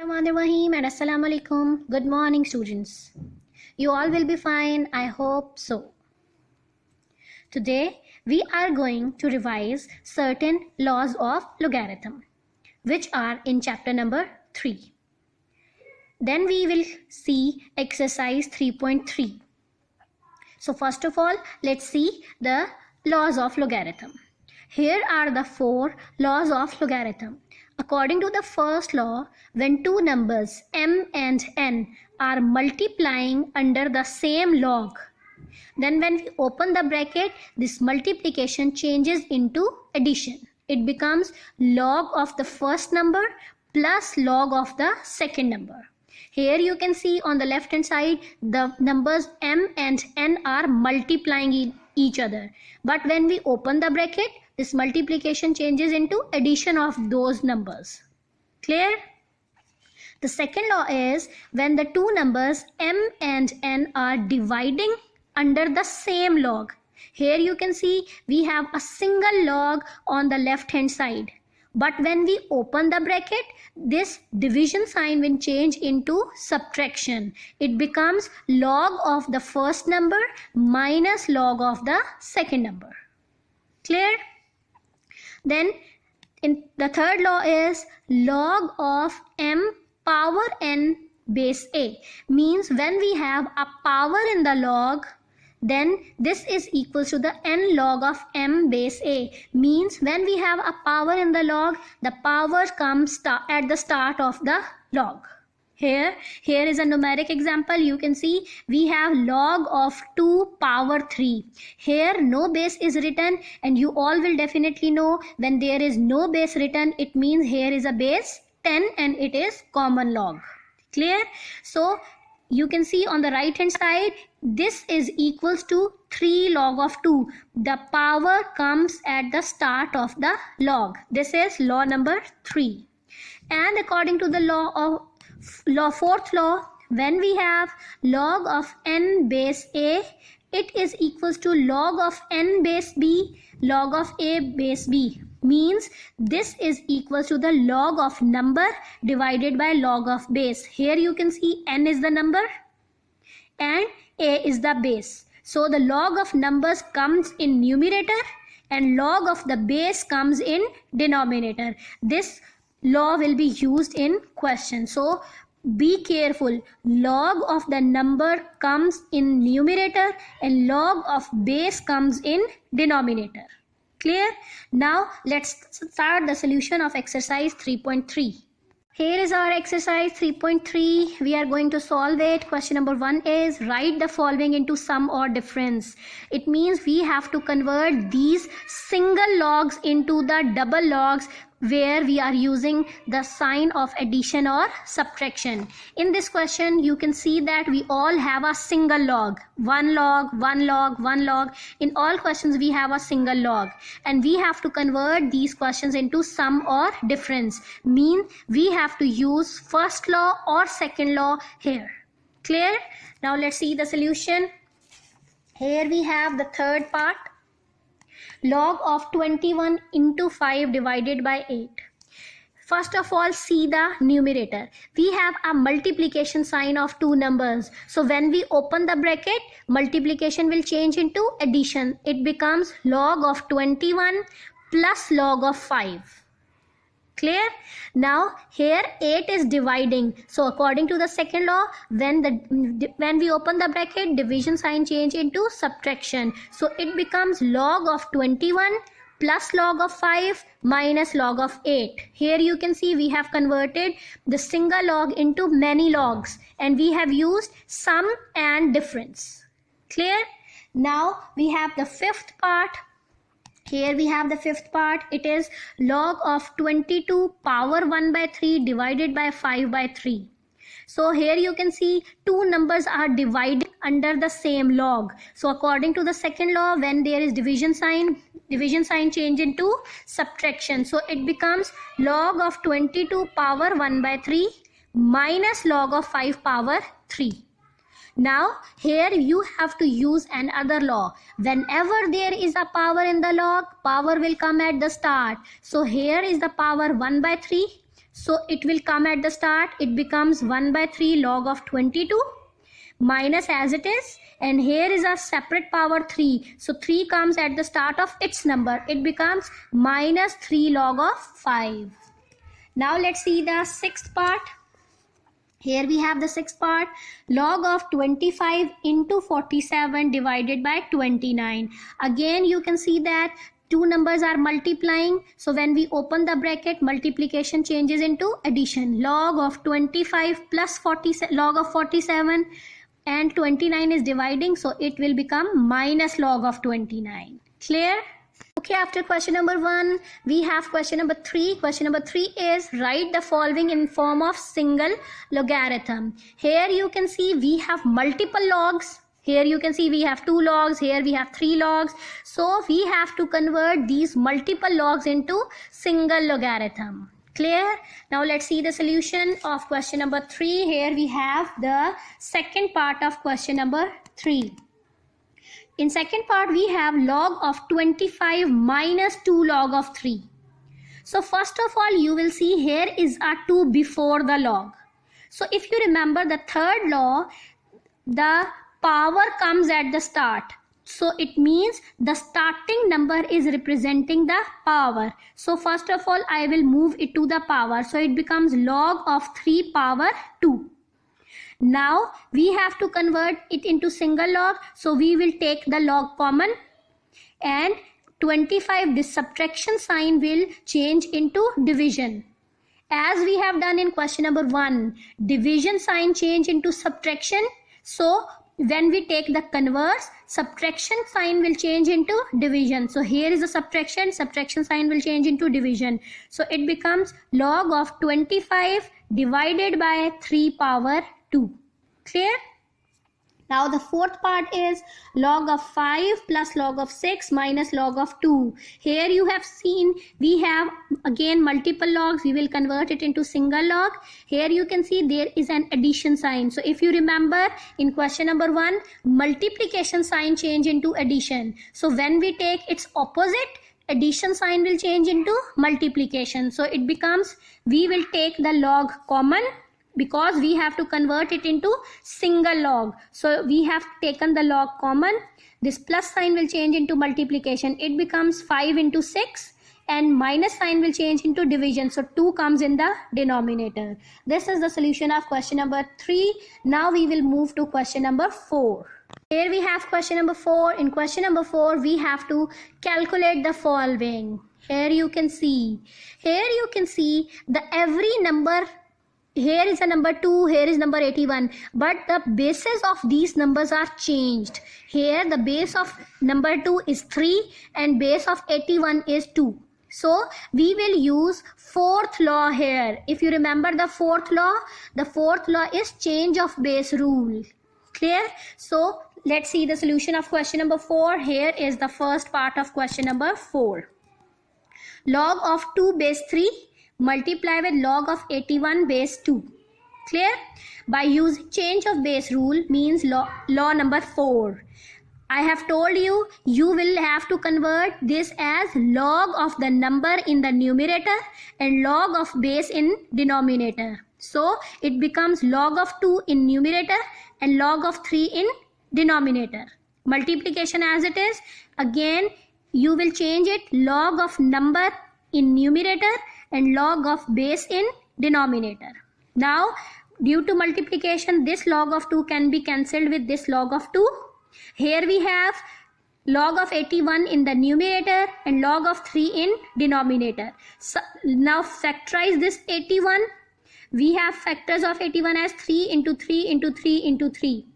Bismillahirrahmanirrahim and Assalamu alaikum. Good morning, students. You all will be fine, I hope so. Today, we are going to revise certain laws of logarithm, which are in chapter number 3. Then we will see exercise 3.3. So first of all, let's see the laws of logarithm. Here are the 4 laws of logarithm. According to the first law, when two numbers m and n are multiplying under the same log, then when we open the bracket, this multiplication changes into addition. It becomes log of the first number plus log of the second number. Here you can see on the left hand side, the numbers m and n are multiplying each other. But when we open the bracket, this multiplication changes into addition of those numbers. Clear? The second law is when the two numbers m and n are dividing under the same log. Here you can see we have a single log on the left hand side. But when we open the bracket, this division sign will change into subtraction. It becomes log of the first number minus log of the second number. Clear? Then in the third law is log of m power n base a. Means when we have a power in the log, then this is equal to the n log of m base a. Means when we have a power in the log, the power comes at the start of the log. Here is a numeric example. You can see we have log of 2 power 3. Here no base is written, and you all will definitely know when there is no base written, it means here is a base 10 and it is common log. Clear? So you can see on the right hand side, this is equals to 3 log of 2. The power comes at the start of the log. This is law number 3. And according to the fourth law, when we have log of n base a, it is equals to log of n base b, log of a base b. Means this is equal to the log of number divided by log of base. Here you can see n is the number and a is the base. So the log of numbers comes in numerator and log of the base comes in denominator. This law will be used in question. So be careful. Log of the number comes in numerator and log of base comes in denominator. Clear? Now let's start the solution of exercise 3.3. Here is our exercise 3.3. We are going to solve it. Question number 1 is write the following into sum or difference. It means we have to convert these single logs into the double logs where we are using the sign of addition or subtraction. In this question, you can see that we all have a single log. One log, one log, one log. In all questions, we have a single log. And we have to convert these questions into sum or difference. Mean we have to use first law or second law here. Clear? Now let's see the solution. Here we have the third part. Log of 21 into 5 divided by 8. First of all, see the numerator. We have a multiplication sign of two numbers. So when we open the bracket, multiplication will change into addition. It becomes log of 21 plus log of 5. Clear? Now here 8 is dividing. So according to the second law, when we open the bracket, division sign change into subtraction. So it becomes log of 21 plus log of 5 minus log of 8. Here you can see we have converted the single log into many logs and we have used sum and difference. Clear? Now we have the fifth part. Here we have the fifth part. It is log of 22 power 1 by 3 divided by 5 by 3. So here you can see two numbers are divided under the same log. So according to the second law, when there is division sign change into subtraction. So it becomes log of 22 power 1 by 3 minus log of 5 power 3. Now here you have to use another law. Whenever there is a power in the log, power will come at the start. So here is the power 1 by 3. So it will come at the start. It becomes 1 by 3 log of 22 minus as it is, and here is a separate power 3. So 3 comes at the start of its number. It becomes minus 3 log of 5. Now let's see the sixth part. Here we have the sixth part. Log of 25 into 47 divided by 29. Again you can see that two numbers are multiplying. So when we open the bracket, multiplication changes into addition. Log of 25 plus 40, log of 47, and 29 is dividing, so it will become minus log of 29. Clear? Okay, after question number 1, we have question number 3. Question number 3 is write the following in form of single logarithm. Here you can see we have multiple logs. Here you can see we have 2 logs. Here we have 3 logs. So we have to convert these multiple logs into single logarithm. Clear? Now let's see the solution of question number 3. Here we have the second part of question number 3. In second part, we have log of 25 minus 2 log of 3. So first of all, you will see here is a 2 before the log. So if you remember the third law, the power comes at the start. So it means the starting number is representing the power. So first of all, I will move it to the power. So it becomes log of 3 power 2. Now we have to convert it into single log, so we will take the log common, and 25, this subtraction sign will change into division. As we have done in question number 1, division sign change into subtraction. So when we take the converse, subtraction sign will change into division. So here is a subtraction sign will change into division. So it becomes log of 25 divided by 3 power 2. Clear? Now the fourth part is log of 5 plus log of 6 minus log of 2. Here you have seen we have again multiple logs. We will convert it into single log. Here you can see there is an addition sign. So if you remember in question number 1, multiplication sign change into addition. So when we take its opposite, addition sign will change into multiplication. So it becomes, we will take the log common, because we have to convert it into single log. So we have taken the log common. This plus sign will change into multiplication. It becomes 5 into 6, and minus sign will change into division. So 2 comes in the denominator. This is the solution of question number 3. Now we will move to question number 4. Here we have question number 4. In question number 4, we have to calculate the following. Here you can see the every number. Here is a number 2, here is number 81, but the bases of these numbers are changed. Here the base of number 2 is 3 and base of 81 is 2. So we will use fourth law here. If you remember the fourth law is change of base rule. Clear? So let's see the solution of question number 4. Here is the first part of question number 4. Log of 2 base 3 multiply with log of 81 base 2. Clear? By using change of base rule means law number 4. I have told you, you will have to convert this as log of the number in the numerator and log of base in denominator. So it becomes log of 2 in numerator and log of 3 in denominator. Multiplication as it is, again you will change it, log of number in numerator and log of base in denominator. Now due to multiplication, this log of 2 can be cancelled with this log of 2. Here we have log of 81 in the numerator and log of 3 in denominator. So now factorize this 81. We have factors of 81 as 3 into 3 into 3 into 3.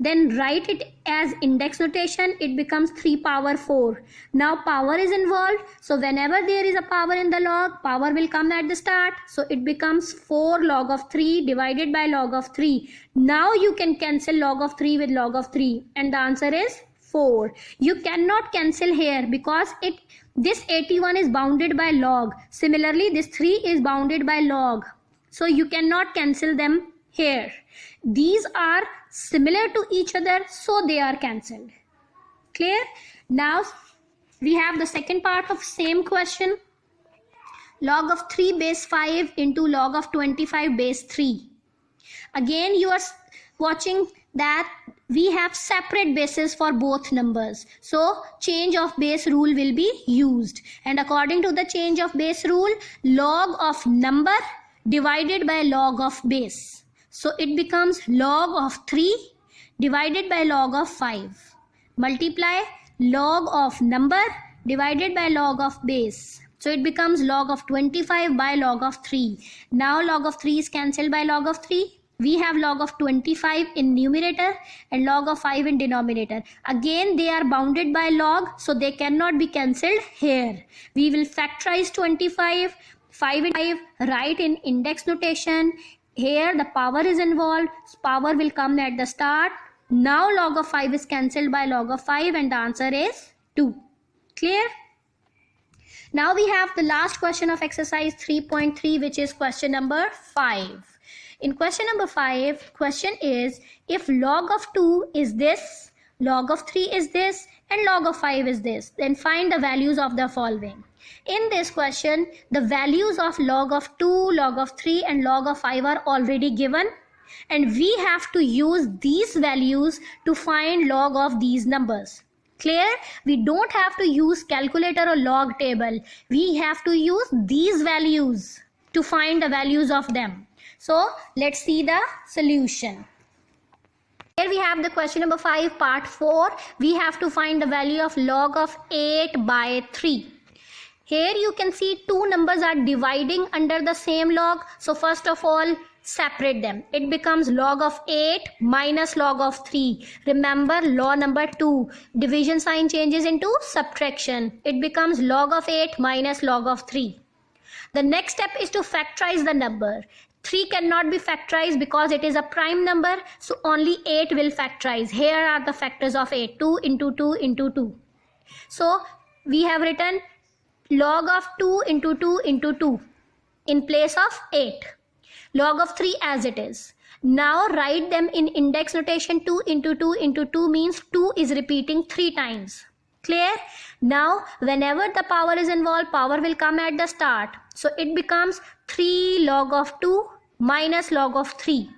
Then write it as index notation. It becomes 3 power 4. Now power is involved. So whenever there is a power in the log, power will come at the start. So it becomes 4 log of 3 divided by log of 3. Now you can cancel log of 3 with log of 3. And the answer is 4. You cannot cancel here because this 81 is bounded by log. Similarly, this 3 is bounded by log. So you cannot cancel them here. These are similar to each other, so they are cancelled. Clear? Now we have the second part of same question. log of 3 base 5 into log of 25 base 3. Again, you are watching that we have separate bases for both numbers. So change of base rule will be used. And according to the change of base rule, log of number divided by log of base. So it becomes log of 3 divided by log of 5. Multiply log of number divided by log of base. So it becomes log of 25 by log of 3. Now log of 3 is cancelled by log of 3. We have log of 25 in numerator and log of 5 in denominator. Again, they are bounded by log, so they cannot be cancelled here. We will factorize 25, 5 and 5, write in index notation. Here the power is involved, power will come at the start. Now log of 5 is cancelled by log of 5 and the answer is 2. Clear? Now we have the last question of exercise 3.3, which is question number 5. In question number 5, question is, if log of 2 is this, log of 3 is this, and log of 5 is this, then find the values of the following. In this question, the values of log of 2, log of 3, and log of 5 are already given, and we have to use these values to find log of these numbers. Clear? We don't have to use calculator or log table. We have to use these values to find the values of them. So let's see the solution. Here we have the question number 5, part 4. We have to find the value of log of 8 by 3. Here you can see two numbers are dividing under the same log. So first of all, separate them. It becomes log of 8 minus log of 3. Remember law number 2. Division sign changes into subtraction. It becomes log of 8 minus log of 3. The next step is to factorize the number. 3 cannot be factorized because it is a prime number, so only 8 will factorize. Here are the factors of 8, 2 into 2 into 2. So we have written log of 2 into 2 into 2 in place of 8. Log of 3 as it is. Now write them in index notation. 2 into 2 into 2 means 2 is repeating 3 times. Clear? Now whenever the power is involved, power will come at the start. So it becomes 3 log of 2 minus log of 3.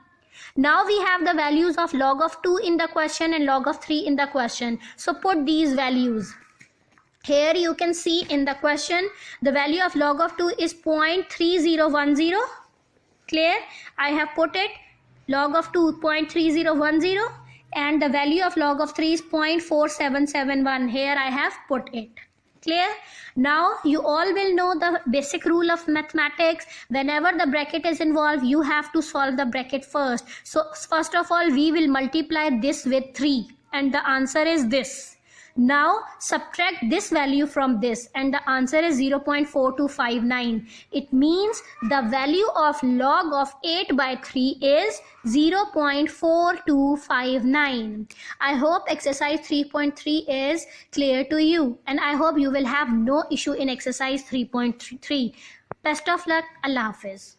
Now we have the values of log of 2 in the question and log of 3 in the question. So put these values. Here you can see in the question the value of log of 2 is 0.3010. Clear? I have put it. Log of 2 0.3010 and the value of log of 3 is 0.4771. Here I have put it. Clear? Now you all will know the basic rule of mathematics. Whenever the bracket is involved, you have to solve the bracket first. So first of all, we will multiply this with 3 and the answer is this. Now subtract this value from this and the answer is 0.4259. It means the value of log of 8 by 3 is 0.4259. I hope exercise 3.3 is clear to you and I hope you will have no issue in exercise 3.3. Best of luck. Allah Hafiz.